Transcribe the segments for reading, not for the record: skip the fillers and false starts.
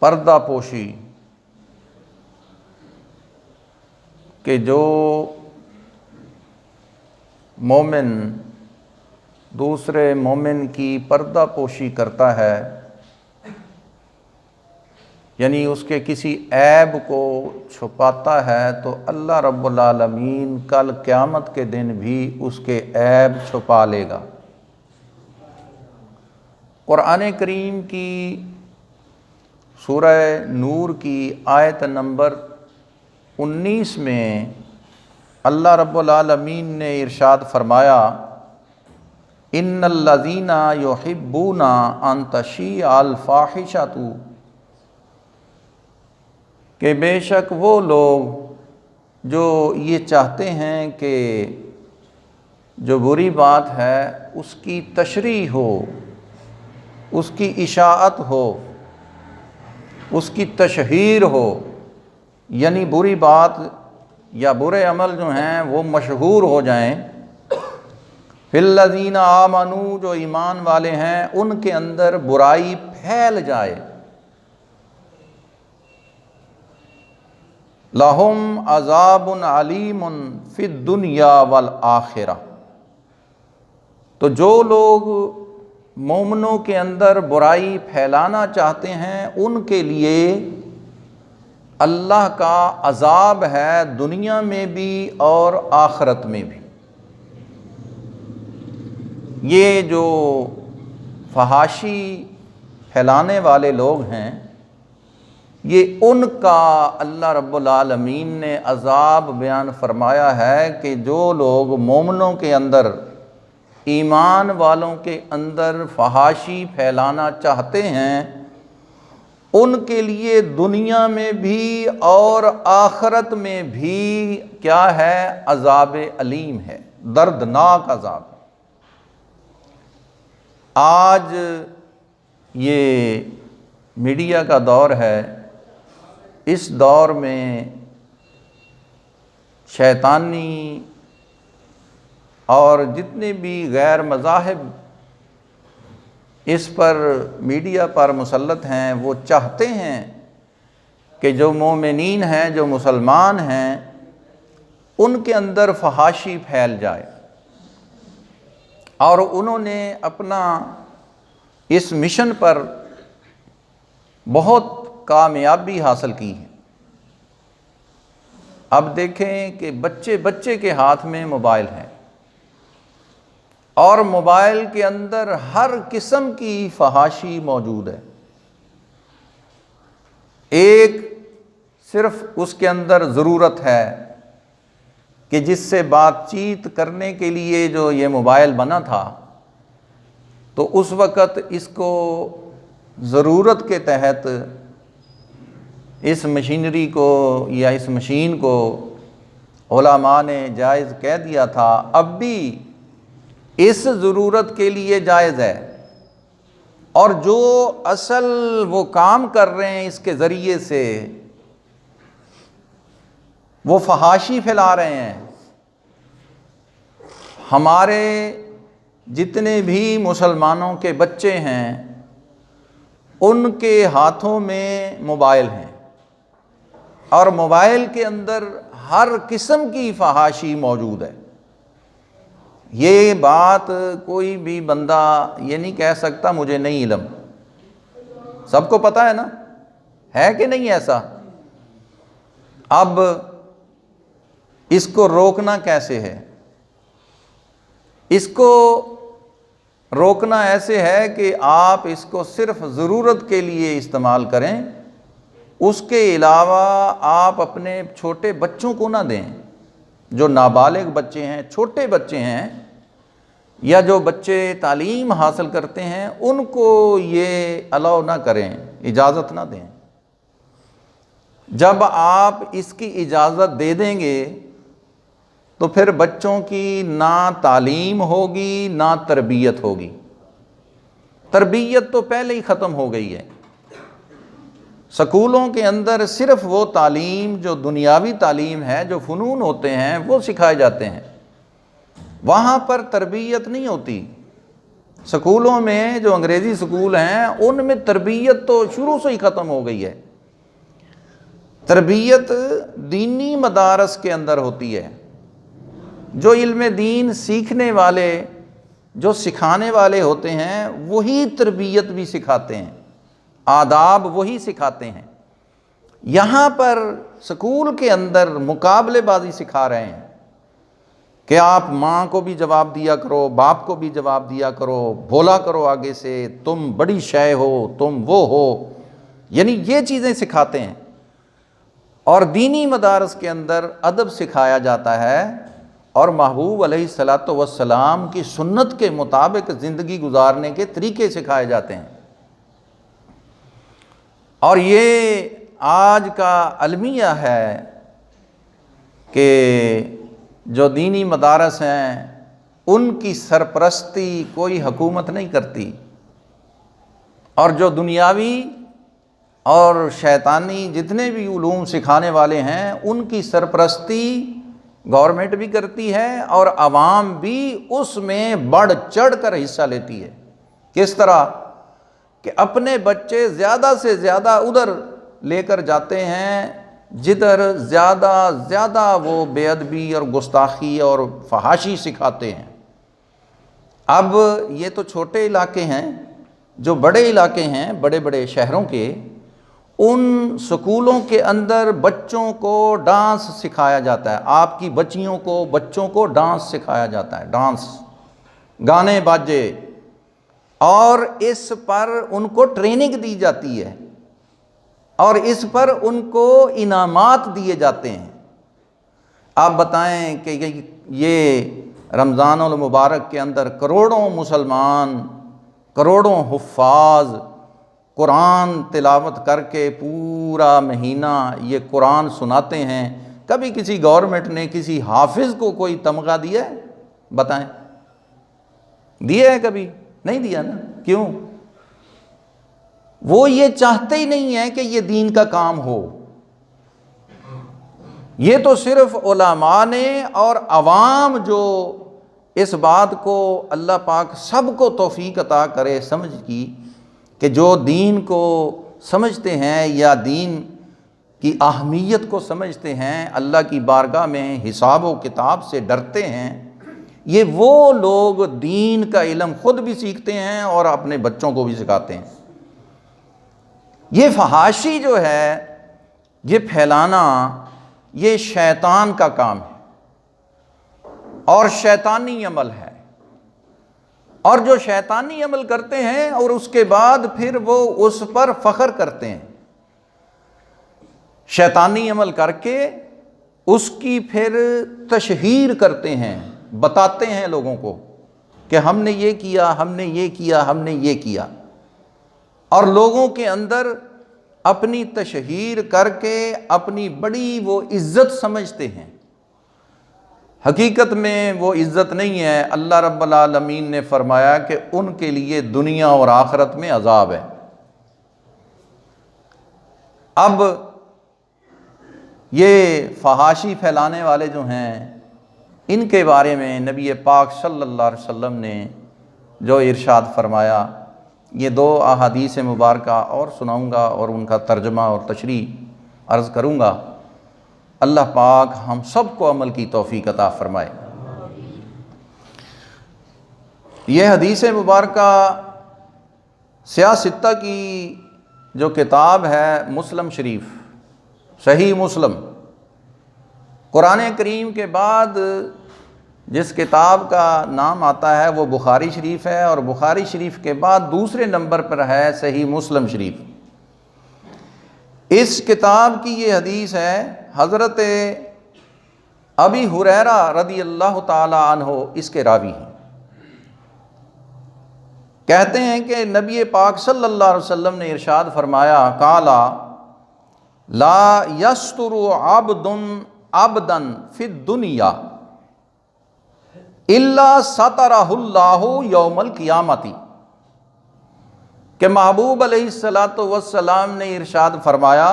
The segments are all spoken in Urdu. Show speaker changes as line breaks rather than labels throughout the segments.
پردہ پوشی، کہ جو مومن دوسرے مومن کی پردہ پوشی کرتا ہے، یعنی اس کے کسی عیب کو چھپاتا ہے، تو اللہ رب العالمین کل قیامت کے دن بھی اس کے عیب چھپا لے گا۔ قرآن کریم کی سورہ نور کی آیت نمبر 19 میں اللہ رب العالمین نے ارشاد فرمایا، ان الذین یحبون ان تشیع الفاحشۃ، کہ بے شک وہ لوگ جو یہ چاہتے ہیں کہ جو بری بات ہے اس کی تشریح ہو، اس کی اشاعت ہو، اس کی تشہیر ہو، یعنی بری بات یا برے عمل جو ہیں وہ مشہور ہو جائیں۔ فی الذین آمنوا، جو ایمان والے ہیں ان کے اندر برائی پھیل جائے۔ لہم عذاب علیم فی الدنیا والآخرہ، تو جو لوگ مومنوں کے اندر برائی پھیلانا چاہتے ہیں ان کے لیے اللہ کا عذاب ہے، دنیا میں بھی اور آخرت میں بھی۔ یہ جو فحاشی پھیلانے والے لوگ ہیں، یہ ان کا اللہ رب العالمین نے عذاب بیان فرمایا ہے کہ جو لوگ مومنوں کے اندر، ایمان والوں کے اندر فحاشی پھیلانا چاہتے ہیں ان کے لیے دنیا میں بھی اور آخرت میں بھی کیا ہے؟ عذاب علیم ہے، دردناک عذاب۔ آج یہ میڈیا کا دور ہے، اس دور میں شیطانی اور جتنے بھی غیر مذاہب اس پر میڈیا پر مسلط ہیں، وہ چاہتے ہیں کہ جو مومنین ہیں، جو مسلمان ہیں، ان کے اندر فحاشی پھیل جائے، اور انہوں نے اپنا اس مشن پر بہت کامیابی حاصل کی ہے۔ اب دیکھیں کہ بچے کے ہاتھ میں موبائل ہے، اور موبائل کے اندر ہر قسم کی فحاشی موجود ہے۔ ایک صرف اس کے اندر ضرورت ہے کہ جس سے بات چیت کرنے کے لیے جو یہ موبائل بنا تھا، تو اس وقت اس کو ضرورت کے تحت اس مشینری کو یا اس مشین کو علماء نے جائز کہہ دیا تھا، اب بھی اس ضرورت کے لیے جائز ہے، اور جو اصل وہ کام کر رہے ہیں اس کے ذریعے سے وہ فحاشی پھیلا رہے ہیں۔ ہمارے جتنے بھی مسلمانوں کے بچے ہیں ان کے ہاتھوں میں موبائل ہیں، اور موبائل کے اندر ہر قسم کی فحاشی موجود ہے۔ یہ بات کوئی بھی بندہ یہ نہیں کہہ سکتا مجھے نہیں علم، سب کو پتہ ہے نا، ہے کہ نہیں ایسا؟ اب اس کو روکنا کیسے ہے؟ اس کو روکنا ایسے ہے کہ آپ اس کو صرف ضرورت کے لیے استعمال کریں، اس کے علاوہ آپ اپنے چھوٹے بچوں کو نہ دیں۔ جو نابالغ بچے ہیں، چھوٹے بچے ہیں، یا جو بچے تعلیم حاصل کرتے ہیں، ان کو یہ الاؤ نہ کریں، اجازت نہ دیں۔ جب آپ اس کی اجازت دے دیں گے تو پھر بچوں کی نہ تعلیم ہوگی نہ تربیت ہوگی۔ تربیت تو پہلے ہی ختم ہو گئی ہے۔ سکولوں کے اندر صرف وہ تعلیم جو دنیاوی تعلیم ہے، جو فنون ہوتے ہیں، وہ سکھائے جاتے ہیں، وہاں پر تربیت نہیں ہوتی۔ سکولوں میں جو انگریزی سکول ہیں ان میں تربیت تو شروع سے ہی ختم ہو گئی ہے. تربیت دینی مدارس کے اندر ہوتی ہے. جو علم دین سیکھنے والے، جو سکھانے والے ہوتے ہیں وہی تربیت بھی سکھاتے ہیں، آداب وہی سکھاتے ہیں. یہاں پر سکول کے اندر مقابلے بازی سکھا رہے ہیں کہ آپ ماں کو بھی جواب دیا کرو، باپ کو بھی جواب دیا کرو، بولا کرو آگے سے، تم بڑی شے ہو، تم وہ ہو، یعنی یہ چیزیں سکھاتے ہیں. اور دینی مدارس کے اندر ادب سکھایا جاتا ہے اور محبوب علیہ الصلاۃ والسلام کی سنت کے مطابق زندگی گزارنے کے طریقے سکھائے جاتے ہیں. اور یہ آج کا المیہ ہے کہ جو دینی مدارس ہیں ان کی سرپرستی کوئی حکومت نہیں کرتی، اور جو دنیاوی اور شیطانی جتنے بھی علوم سکھانے والے ہیں ان کی سرپرستی گورنمنٹ بھی کرتی ہے اور عوام بھی اس میں بڑھ چڑھ کر حصہ لیتی ہے. کس طرح کہ اپنے بچے زیادہ سے زیادہ ادھر لے کر جاتے ہیں جدھر زیادہ وہ بے ادبی اور گستاخی اور فحاشی سکھاتے ہیں. اب یہ تو چھوٹے علاقے ہیں، جو بڑے علاقے ہیں بڑے بڑے شہروں کے، ان سکولوں کے اندر بچوں کو ڈانس سکھایا جاتا ہے. آپ کی بچیوں کو، بچوں کو ڈانس سکھایا جاتا ہے، ڈانس، گانے باجے، اور اس پر ان کو ٹریننگ دی جاتی ہے اور اس پر ان کو انعامات دیے جاتے ہیں. آپ بتائیں کہ یہ رمضان المبارک کے اندر کروڑوں مسلمان، کروڑوں حفاظ قرآن تلاوت کر کے پورا مہینہ یہ قرآن سناتے ہیں، کبھی کسی گورنمنٹ نے کسی حافظ کو کوئی تمغہ دیا ہے؟ بتائیں، دیا ہے؟ کبھی نہیں دیا نا. کیوں؟ وہ یہ چاہتے ہی نہیں ہے کہ یہ دین کا کام ہو. یہ تو صرف علماء نے اور عوام جو اس بات کو اللہ پاک سب کو توفیق عطا کرے سمجھ کی کہ جو دین کو سمجھتے ہیں یا دین کی اہمیت کو سمجھتے ہیں، اللہ کی بارگاہ میں حساب و کتاب سے ڈرتے ہیں، یہ وہ لوگ دین کا علم خود بھی سیکھتے ہیں اور اپنے بچوں کو بھی سکھاتے ہیں. یہ فحاشی جو ہے، یہ پھیلانا، یہ شیطان کا کام ہے اور شیطانی عمل ہے. اور جو شیطانی عمل کرتے ہیں اور اس کے بعد پھر وہ اس پر فخر کرتے ہیں، شیطانی عمل کر کے اس کی پھر تشہیر کرتے ہیں، بتاتے ہیں لوگوں کو کہ ہم نے یہ کیا، ہم نے یہ کیا، ہم نے یہ کیا، اور لوگوں کے اندر اپنی تشہیر کر کے اپنی بڑی وہ عزت سمجھتے ہیں. حقیقت میں وہ عزت نہیں ہے. اللہ رب العالمین نے فرمایا کہ ان کے لیے دنیا اور آخرت میں عذاب ہے. اب یہ فحاشی پھیلانے والے جو ہیں ان کے بارے میں نبی پاک صلی اللہ علیہ وسلم نے جو ارشاد فرمایا، یہ 2 احادیث مبارکہ اور سناؤں گا اور ان کا ترجمہ اور تشریح عرض کروں گا. اللہ پاک ہم سب کو عمل کی توفیق عطا فرمائے. یہ حدیث مبارکہ سیاہ ستہ کی جو کتاب ہے مسلم شریف، صحیح مسلم، قرآن کریم کے بعد جس کتاب کا نام آتا ہے وہ بخاری شریف ہے، اور بخاری شریف کے بعد دوسرے نمبر پر ہے صحیح مسلم شریف. اس کتاب کی یہ حدیث ہے، حضرت ابی ہریرہ رضی اللہ تعالی عنہ اس کے راوی ہیں. کہتے ہیں کہ نبی پاک صلی اللہ علیہ وسلم نے ارشاد فرمایا، قالا لا یستر عبد عبدا فی الدنیا الا سترہ اللہ یوم القیامت، کہ محبوب علیہ الصلاۃ والسلام نے ارشاد فرمایا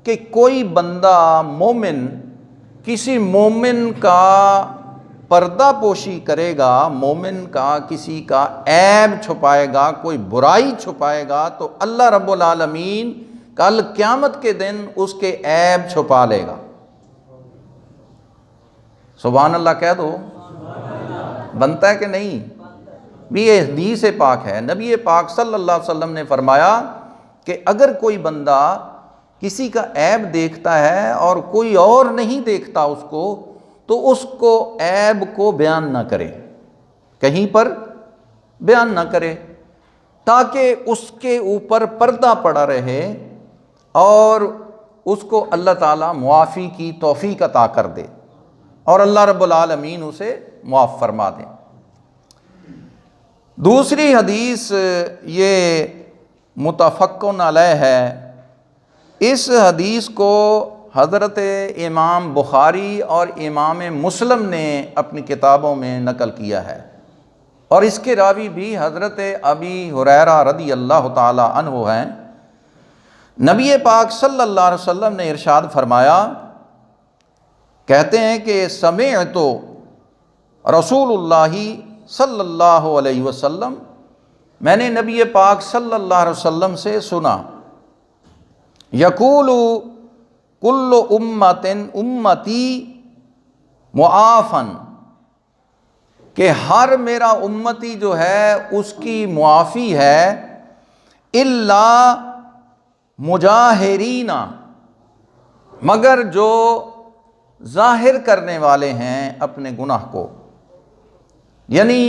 کہ کوئی بندہ مومن کسی مومن کا پردہ پوشی کرے گا مومن کا، کسی کا عیب چھپائے گا، کوئی برائی چھپائے گا، تو اللہ رب العالمین کل قیامت کے دن اس کے عیب چھپا لے گا۔ سبحان اللہ کہہ دو، بنتا ہے کہ نہیں؟ بھی یہ حدیث پاک ہے، نبی پاک صلی اللہ علیہ وسلم نے فرمایا کہ اگر کوئی بندہ کسی کا عیب دیکھتا ہے اور کوئی اور نہیں دیکھتا اس کو، تو اس کو عیب کو بیان نہ کرے، کہیں پر بیان نہ کرے، تاکہ اس کے اوپر پردہ پڑا رہے اور اس کو اللہ تعالیٰ معافی کی توفیق عطا کر دے اور اللہ رب العالمین اسے معاف فرما دے۔ دوسری حدیث یہ متفقن علیہ ہے، اس حدیث کو حضرت امام بخاری اور امام مسلم نے اپنی کتابوں میں نقل کیا ہے، اور اس کے راوی بھی حضرت ابی ہریرہ رضی اللہ تعالی عنہ ہیں۔ نبی پاک صلی اللہ علیہ وسلم نے ارشاد فرمایا، کہتے ہیں کہ سمعت رسول اللہ صلی اللہ علیہ وسلم، میں نے نبی پاک صلی اللہ علیہ وسلم سے سنا، یقول کل امت امتی معافن، کہ ہر میرا امتی جو ہے اس کی معافی ہے، الا مجاہرین، مگر جو ظاہر کرنے والے ہیں اپنے گناہ کو، یعنی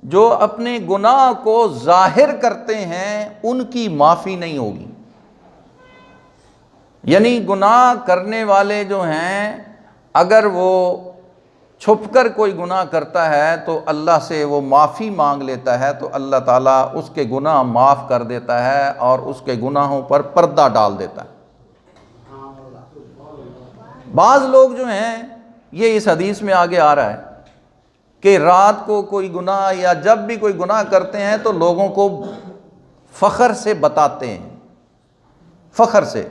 جو اپنے گناہ کو ظاہر کرتے ہیں ان کی معافی نہیں ہوگی۔ یعنی گناہ کرنے والے جو ہیں اگر وہ چھپ کر کوئی گناہ کرتا ہے تو اللہ سے وہ معافی مانگ لیتا ہے تو اللہ تعالیٰ اس کے گناہ معاف کر دیتا ہے اور اس کے گناہوں پر پردہ ڈال دیتا ہے۔ بعض لوگ جو ہیں یہ اس حدیث میں آگے آ رہا ہے کہ رات کو کوئی گناہ یا جب بھی کوئی گناہ کرتے ہیں تو لوگوں کو فخر سے بتاتے ہیں، فخر سے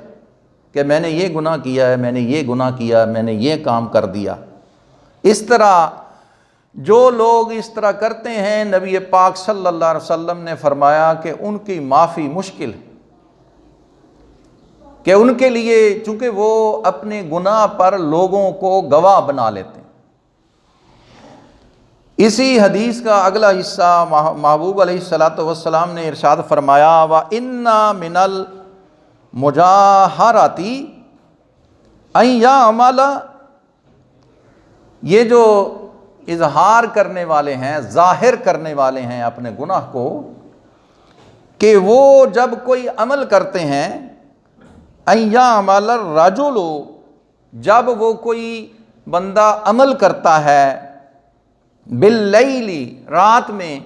کہ میں نے یہ گناہ کیا ہے، میں نے یہ گناہ کیا، میں نے یہ کام کر دیا۔ اس طرح جو لوگ اس طرح کرتے ہیں، نبی پاک صلی اللہ علیہ وسلم نے فرمایا کہ ان کی معافی مشکل ہے، کہ ان کے لیے چونکہ وہ اپنے گناہ پر لوگوں کو گواہ بنا لیتے ہیں۔ اسی حدیث کا اگلا حصہ محبوب علیہ الصلوۃ والسلام نے ارشاد فرمایا، وَإِنَّ مِنَ الْمُجَاهَرَةِ أَن يَعْمَلَ، یہ جو اظہار کرنے والے ہیں، ظاہر کرنے والے ہیں اپنے گناہ کو، کہ وہ جب کوئی عمل کرتے ہیں، أَن يَعْمَلَ الرَّجُلُ، جب وہ کوئی بندہ عمل کرتا ہے، باللیل، رات میں،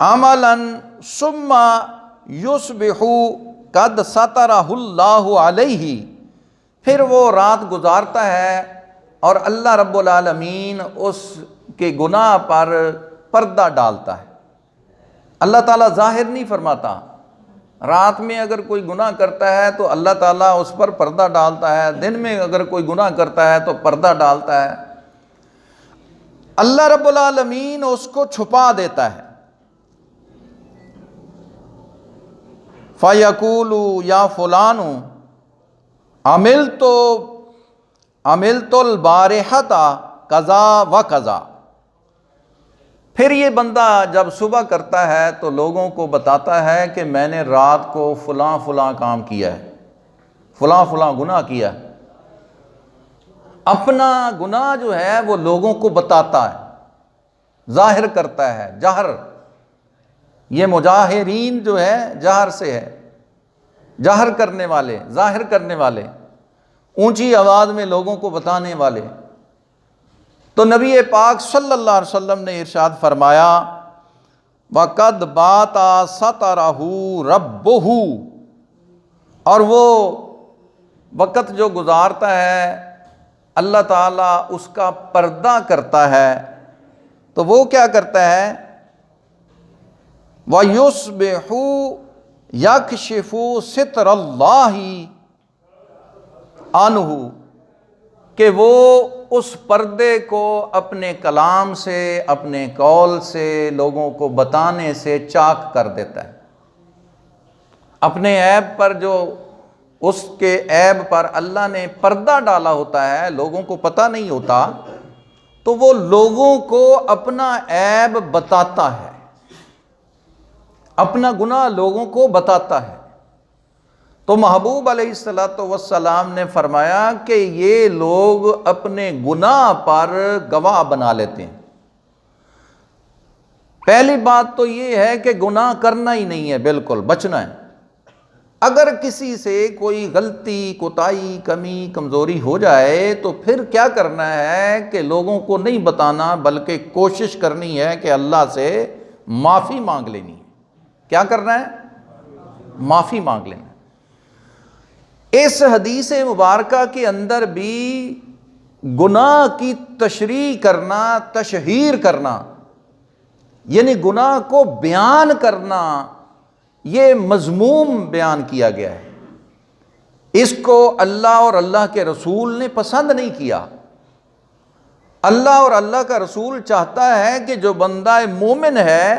عملاً ثم یصبح قد سترہ اللہ علیہ، پھر وہ رات گزارتا ہے اور اللہ رب العالمین اس کے گناہ پر پردہ ڈالتا ہے۔ اللہ تعالیٰ ظاہر نہیں فرماتا، رات میں اگر کوئی گناہ کرتا ہے تو اللہ تعالیٰ اس پر پردہ ڈالتا ہے، دن میں اگر کوئی گناہ کرتا ہے تو پردہ ڈالتا ہے، اللہ رب العالمین اس کو چھپا دیتا ہے۔ فَيَقُولُ يَا فُلَانُ عَمِلْتُ الْبَارِحَةَ قَضَا وَقَضَا، پھر یہ بندہ جب صبح کرتا ہے تو لوگوں کو بتاتا ہے کہ میں نے رات کو فلاں فلاں کام کیا ہے، فلاں فلاں گناہ کیا ہے۔ اپنا گناہ جو ہے وہ لوگوں کو بتاتا ہے، ظاہر کرتا ہے، جہر، یہ مجاہرین جو ہے جہر سے ہے، جہر کرنے والے، ظاہر کرنے والے، اونچی آواز میں لوگوں کو بتانے والے۔ تو نبی پاک صلی اللہ علیہ وسلم نے ارشاد فرمایا، وَقَدْ بَاتَ سَتَرَهُ رَبُّهُ، اور وہ وقت جو گزارتا ہے اللہ تعالیٰ اس کا پردہ کرتا ہے، تو وہ کیا کرتا ہے، وَيُصْبِحُ يَكْشِفُ سِتْرَ اللَّهِ عَنْهُ، کہ وہ اس پردے کو اپنے کلام سے، اپنے قول سے، لوگوں کو بتانے سے چاک کر دیتا ہے۔ اپنے عیب پر، جو اس کے عیب پر اللہ نے پردہ ڈالا ہوتا ہے، لوگوں کو پتہ نہیں ہوتا، تو وہ لوگوں کو اپنا عیب بتاتا ہے، اپنا گناہ لوگوں کو بتاتا ہے۔ تو محبوب علیہ السلام نے فرمایا کہ یہ لوگ اپنے گناہ پر گواہ بنا لیتے ہیں۔ پہلی بات تو یہ ہے کہ گناہ کرنا ہی نہیں ہے، بالکل بچنا ہے۔ اگر کسی سے کوئی غلطی، کوتاہی، کمی، کمزوری ہو جائے تو پھر کیا کرنا ہے کہ لوگوں کو نہیں بتانا، بلکہ کوشش کرنی ہے کہ اللہ سے معافی مانگ لینی ہے۔ کیا کرنا ہے؟ معافی مانگ لینا ہے۔ اس حدیث مبارکہ کے اندر بھی گناہ کی تشریح کرنا، تشہیر کرنا، یعنی گناہ کو بیان کرنا، یہ مذموم بیان کیا گیا ہے۔ اس کو اللہ اور اللہ کے رسول نے پسند نہیں کیا۔ اللہ اور اللہ کا رسول چاہتا ہے کہ جو بندہ مومن ہے،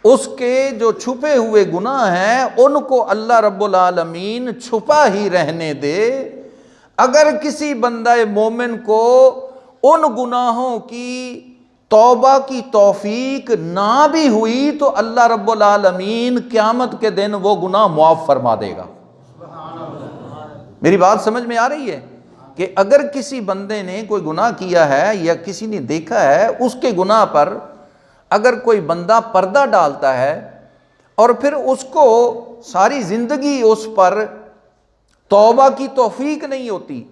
اس کے جو چھپے ہوئے گناہ ہیں ان کو اللہ رب العالمین چھپا ہی رہنے دے۔ اگر کسی بندہ مومن کو ان گناہوں کی توبہ کی توفیق نہ بھی ہوئی تو اللہ رب العالمین قیامت کے دن وہ گناہ معاف فرما دے گا۔ میری بات سمجھ میں آ رہی ہے کہ اگر کسی بندے نے کوئی گناہ کیا ہے یا کسی نے دیکھا ہے، اس کے گناہ پر اگر کوئی بندہ پردہ ڈالتا ہے اور پھر اس کو ساری زندگی اس پر توبہ کی توفیق نہیں ہوتی،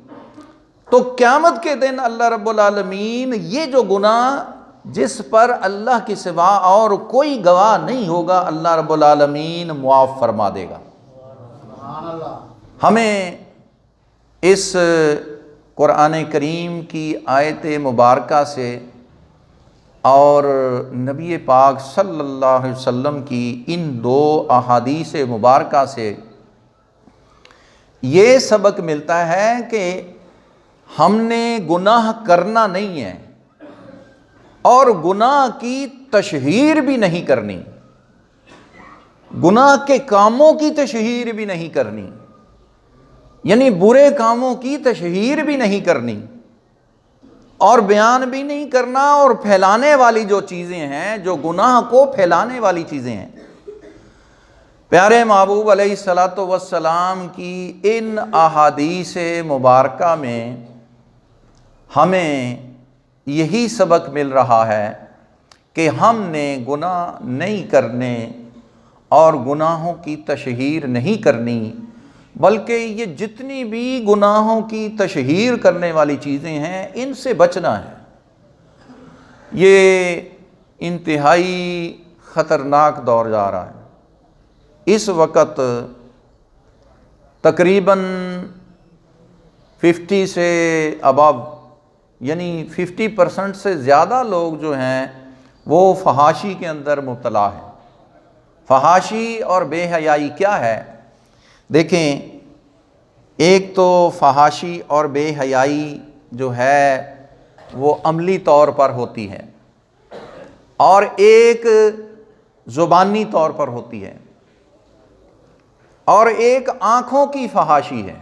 تو قیامت کے دن اللہ رب العالمین یہ جو گناہ جس پر اللہ کے سوا اور کوئی گواہ نہیں ہوگا، اللہ رب العالمین معاف فرما دے گا۔ ہمیں اس قرآن کریم کی آیت مبارکہ سے اور نبی پاک صلی اللہ علیہ وسلم کی ان دو احادیث مبارکہ سے یہ سبق ملتا ہے کہ ہم نے گناہ کرنا نہیں ہے اور گناہ کی تشہیر بھی نہیں کرنی، گناہ کے کاموں کی تشہیر بھی نہیں کرنی، یعنی برے کاموں کی تشہیر بھی نہیں کرنی اور بیان بھی نہیں کرنا، اور پھیلانے والی جو چیزیں ہیں، جو گناہ کو پھیلانے والی چیزیں ہیں۔ پیارے محبوب علیہ السلام کی ان احادیث مبارکہ میں ہمیں یہی سبق مل رہا ہے کہ ہم نے گناہ نہیں کرنے اور گناہوں کی تشہیر نہیں کرنی، بلکہ یہ جتنی بھی گناہوں کی تشہیر کرنے والی چیزیں ہیں ان سے بچنا ہے۔ یہ انتہائی خطرناک دور جا رہا ہے۔ اس وقت تقریباً 50 سے ابو، یعنی 50% سے زیادہ لوگ جو ہیں وہ فحاشی کے اندر مبتلا ہیں۔ فحاشی اور بے حیائی کیا ہے؟ دیکھیں، ایک تو فحاشی اور بے حیائی جو ہے وہ عملی طور پر ہوتی ہے اور ایک زبانی طور پر ہوتی ہے، اور ایک آنکھوں کی فحاشی ہے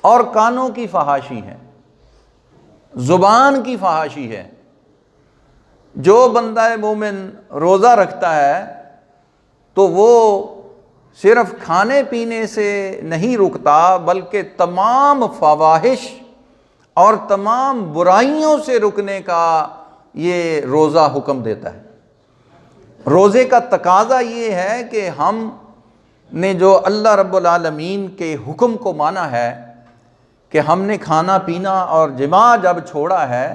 اور کانوں کی فحاشی ہے، زبان کی فحاشی ہے۔ جو بندہ مومن روزہ رکھتا ہے تو وہ صرف کھانے پینے سے نہیں رکتا، بلکہ تمام فواحش اور تمام برائیوں سے رکنے کا یہ روزہ حکم دیتا ہے۔ روزے کا تقاضا یہ ہے کہ ہم نے جو اللہ رب العالمین کے حکم کو مانا ہے کہ ہم نے کھانا پینا اور جماع جب چھوڑا ہے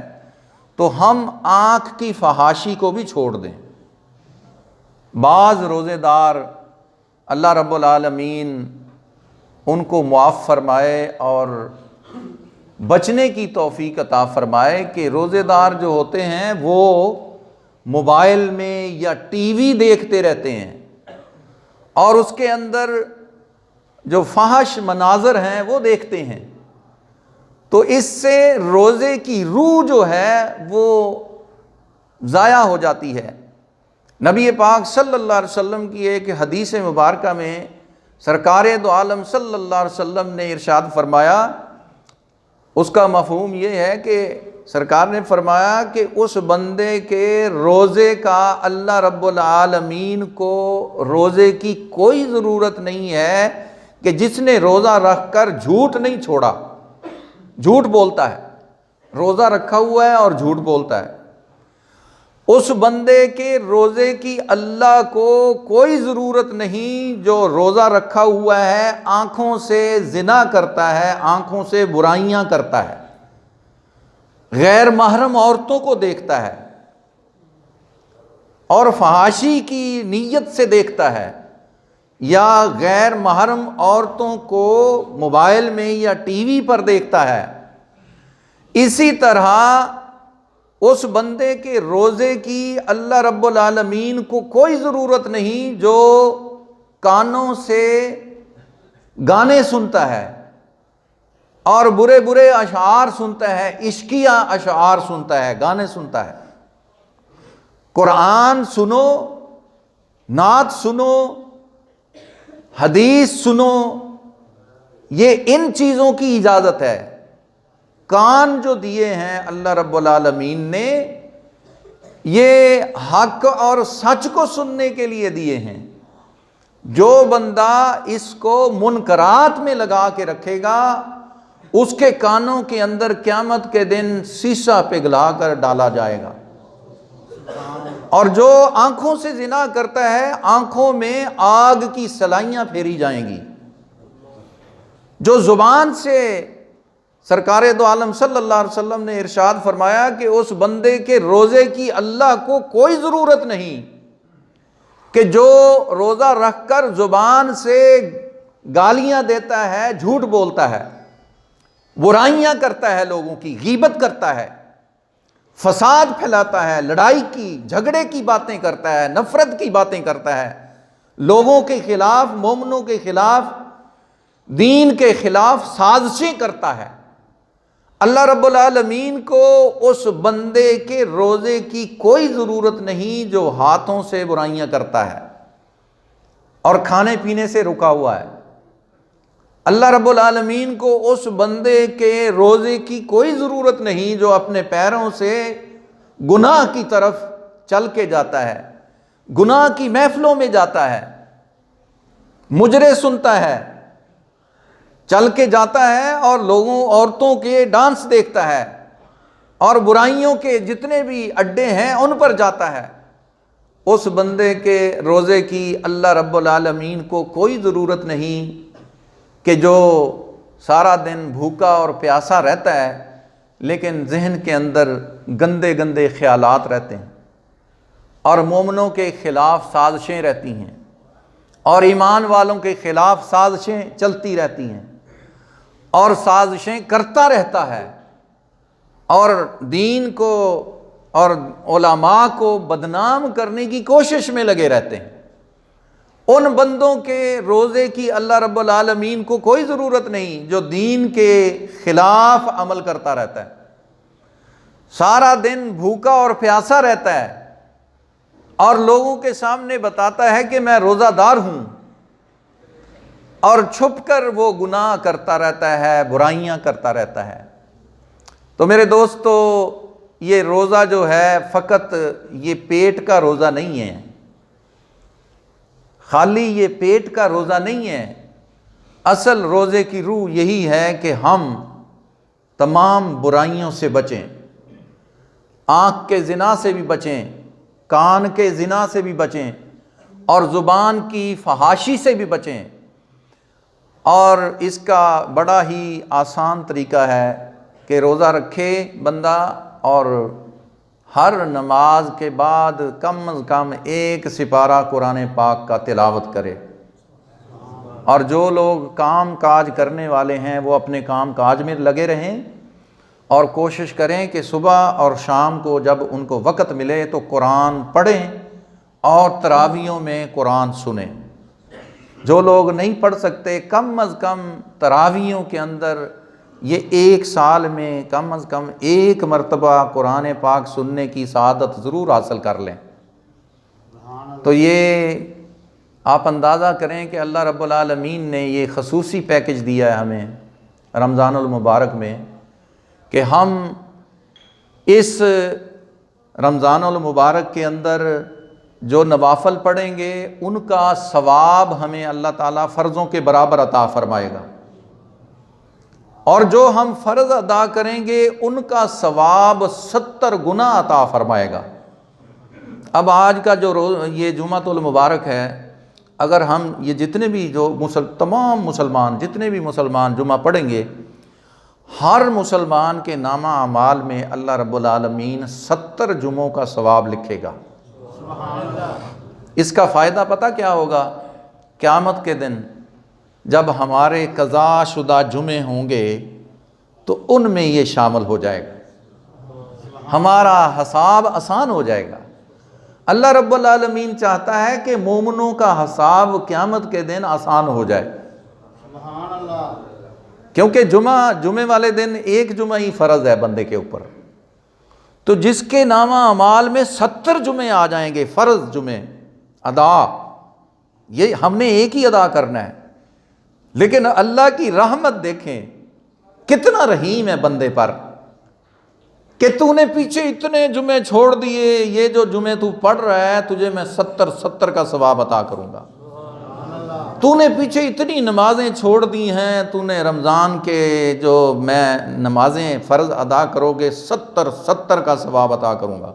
تو ہم آنکھ کی فحاشی کو بھی چھوڑ دیں۔ بعض روزے دار اللہ رب العالمین ان کو معاف فرمائے اور بچنے کی توفیق عطا فرمائے کہ روزے دار جو ہوتے ہیں وہ موبائل میں یا ٹی وی دیکھتے رہتے ہیں اور اس کے اندر جو فحش مناظر ہیں وہ دیکھتے ہیں، تو اس سے روزے کی روح جو ہے وہ ضائع ہو جاتی ہے۔ نبی پاک صلی اللہ علیہ وسلم کی ایک حدیث مبارکہ میں سرکار دو عالم صلی اللہ علیہ وسلم نے ارشاد فرمایا، اس کا مفہوم یہ ہے کہ سرکار نے فرمایا کہ اس بندے کے روزے کا اللہ رب العالمین کو روزے کی کوئی ضرورت نہیں ہے کہ جس نے روزہ رکھ کر جھوٹ نہیں چھوڑا، جھوٹ بولتا ہے، روزہ رکھا ہوا ہے اور جھوٹ بولتا ہے، اس بندے کے روزے کی اللہ کو کوئی ضرورت نہیں جو روزہ رکھا ہوا ہے، آنکھوں سے زنا کرتا ہے، آنکھوں سے برائیاں کرتا ہے، غیر محرم عورتوں کو دیکھتا ہے اور فحاشی کی نیت سے دیکھتا ہے، یا غیر محرم عورتوں کو موبائل میں یا ٹی وی پر دیکھتا ہے۔ اسی طرح اس بندے کے روزے کی اللہ رب العالمین کو کوئی ضرورت نہیں جو کانوں سے گانے سنتا ہے اور برے برے اشعار سنتا ہے، عشقیہ اشعار سنتا ہے، گانے سنتا ہے۔ قرآن سنو، نعت سنو، حدیث سنو، یہ ان چیزوں کی اجازت ہے۔ کان جو دیے ہیں اللہ رب العالمین نے، یہ حق اور سچ کو سننے کے لیے دیے ہیں۔ جو بندہ اس کو منکرات میں لگا کے رکھے گا، اس کے کانوں کے اندر قیامت کے دن سیسا پگھلا کر ڈالا جائے گا۔ اور جو آنکھوں سے زنا کرتا ہے، آنکھوں میں آگ کی سلائیاں پھیری جائیں گی۔ جو زبان سے سرکار دو عالم صلی اللہ علیہ وسلم نے ارشاد فرمایا کہ اس بندے کے روزے کی اللہ کو کوئی ضرورت نہیں کہ جو روزہ رکھ کر زبان سے گالیاں دیتا ہے، جھوٹ بولتا ہے، برائیاں کرتا ہے، لوگوں کی غیبت کرتا ہے، فساد پھیلاتا ہے، لڑائی کی جھگڑے کی باتیں کرتا ہے، نفرت کی باتیں کرتا ہے، لوگوں کے خلاف، مومنوں کے خلاف، دین کے خلاف سازشیں کرتا ہے۔ اللہ رب العالمین کو اس بندے کے روزے کی کوئی ضرورت نہیں جو ہاتھوں سے برائیاں کرتا ہے اور کھانے پینے سے رکا ہوا ہے۔ اللہ رب العالمین کو اس بندے کے روزے کی کوئی ضرورت نہیں جو اپنے پیروں سے گناہ کی طرف چل کے جاتا ہے، گناہ کی محفلوں میں جاتا ہے، مجرے سنتا ہے، چل کے جاتا ہے اور لوگوں، عورتوں کے ڈانس دیکھتا ہے اور برائیوں کے جتنے بھی اڈے ہیں ان پر جاتا ہے۔ اس بندے کے روزے کی اللہ رب العالمین کو کوئی ضرورت نہیں کہ جو سارا دن بھوکا اور پیاسا رہتا ہے لیکن ذہن کے اندر گندے گندے خیالات رہتے ہیں اور مومنوں کے خلاف سازشیں رہتی ہیں اور ایمان والوں کے خلاف سازشیں چلتی رہتی ہیں اور سازشیں کرتا رہتا ہے اور دین کو اور علماء کو بدنام کرنے کی کوشش میں لگے رہتے ہیں۔ ان بندوں کے روزے کی اللہ رب العالمین کو کوئی ضرورت نہیں جو دین کے خلاف عمل کرتا رہتا ہے، سارا دن بھوکا اور پیاسا رہتا ہے اور لوگوں کے سامنے بتاتا ہے کہ میں روزہ دار ہوں، اور چھپ کر وہ گناہ کرتا رہتا ہے، برائیاں کرتا رہتا ہے۔ تو میرے دوستو، یہ روزہ جو ہے فقط یہ پیٹ کا روزہ نہیں ہے، خالی یہ پیٹ کا روزہ نہیں ہے۔ اصل روزے کی روح یہی ہے کہ ہم تمام برائیوں سے بچیں، آنکھ کے زنا سے بھی بچیں، کان کے زنا سے بھی بچیں اور زبان کی فحاشی سے بھی بچیں۔ اور اس کا بڑا ہی آسان طریقہ ہے کہ روزہ رکھے بندہ اور ہر نماز کے بعد کم از کم ایک سپارہ قرآن پاک کا تلاوت کرے، اور جو لوگ کام کاج کرنے والے ہیں وہ اپنے کام کاج میں لگے رہیں اور کوشش کریں کہ صبح اور شام کو جب ان کو وقت ملے تو قرآن پڑھیں اور تراویحوں میں قرآن سنیں۔ جو لوگ نہیں پڑھ سکتے کم از کم تراویحوں کے اندر یہ ایک سال میں کم از کم ایک مرتبہ قرآن پاک سننے کی سعادت ضرور حاصل کر لیں۔ تو یہ آپ اندازہ کریں کہ اللہ رب العالمین نے یہ خصوصی پیکج دیا ہے ہمیں رمضان المبارک میں کہ ہم اس رمضان المبارک کے اندر جو نوافل پڑھیں گے ان کا ثواب ہمیں اللہ تعالیٰ فرضوں کے برابر عطا فرمائے گا، اور جو ہم فرض ادا کریں گے ان کا ثواب 70 گنا عطا فرمائے گا۔ اب آج کا جو یہ جمعۃ المبارک ہے، اگر ہم یہ جتنے بھی تمام مسلمان جتنے بھی مسلمان جمعہ پڑھیں گے، ہر مسلمان کے نامہ اعمال میں اللہ رب العالمین 70 جمعوں کا ثواب لکھے گا۔ اس کا فائدہ پتہ کیا ہوگا؟ قیامت کے دن جب ہمارے قضا شدہ جمعے ہوں گے تو ان میں یہ شامل ہو جائے گا، ہمارا حساب آسان ہو جائے گا۔ اللہ رب العالمین چاہتا ہے کہ مومنوں کا حساب قیامت کے دن آسان ہو جائے، کیونکہ جمعے والے دن ایک جمعہ ہی فرض ہے بندے کے اوپر، تو جس کے نامہ اعمال میں 70 جمعے آ جائیں گے فرض جمعے ادا، یہ ہم نے ایک ہی ادا کرنا ہے۔ لیکن اللہ کی رحمت دیکھیں کتنا رحیم ہے بندے پر کہ تو نے پیچھے اتنے جمعے چھوڑ دیے، یہ جو جمعے تو پڑھ رہا ہے تجھے میں 70 کا ثواب عطا کروں گا۔ تو نے پیچھے اتنی نمازیں چھوڑ دی ہیں، تو نے رمضان کے جو میں نمازیں فرض ادا کرو گے 70 کا ثواب عطا کروں گا۔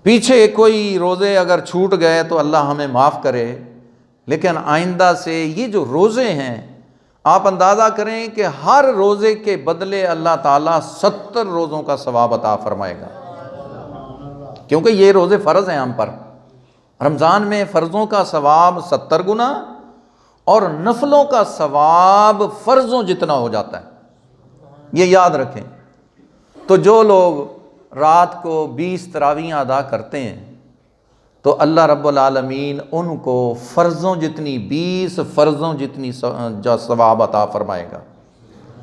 پیچھے کوئی روزے اگر چھوٹ گئے تو اللہ ہمیں معاف کرے، لیکن آئندہ سے یہ جو روزے ہیں آپ اندازہ کریں کہ ہر روزے کے بدلے اللہ تعالیٰ 70 روزوں کا ثواب عطا فرمائے گا، کیونکہ یہ روزے فرض ہیں ہم پر۔ رمضان میں فرضوں کا ثواب 70 گنا اور نفلوں کا ثواب فرضوں جتنا ہو جاتا ہے، یہ یاد رکھیں۔ تو جو لوگ رات کو 20 تراویحیں ادا کرتے ہیں تو اللہ رب العالمین ان کو فرضوں جتنی 20 فرضوں جتنی جو ثواب عطا فرمائے گا۔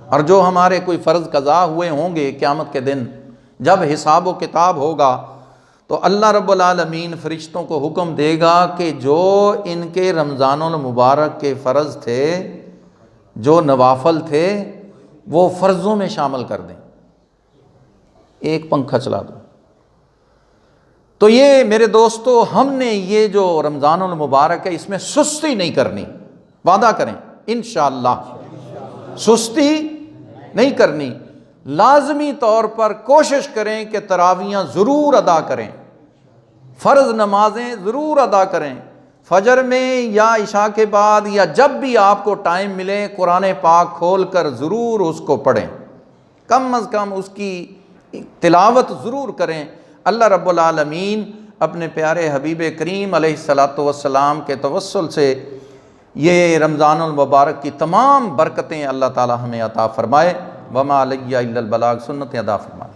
اور جو ہمارے کوئی فرض قضا ہوئے ہوں گے قیامت کے دن جب حساب و کتاب ہوگا تو اللہ رب العالمین فرشتوں کو حکم دے گا کہ جو ان کے رمضان المبارک کے فرض تھے، جو نوافل تھے، وہ فرضوں میں شامل کر دیں۔ ایک پنکھا چلا دو۔ تو یہ میرے دوستو، ہم نے یہ جو رمضان المبارک ہے اس میں سستی نہیں کرنی، وعدہ کریں انشاءاللہ سستی نہیں کرنی، لازمی طور پر کوشش کریں کہ تراویحیں ضرور ادا کریں، فرض نمازیں ضرور ادا کریں، فجر میں یا عشاء کے بعد یا جب بھی آپ کو ٹائم ملے قرآن پاک کھول کر ضرور اس کو پڑھیں، کم از کم اس کی تلاوت ضرور کریں۔ اللہ رب العالمین اپنے پیارے حبیب کریم علیہ السلام کے توسل سے یہ رمضان المبارک کی تمام برکتیں اللہ تعالی ہمیں عطا فرمائے۔ وما علیہ الا البلاغ، سنت ادا فرمائے۔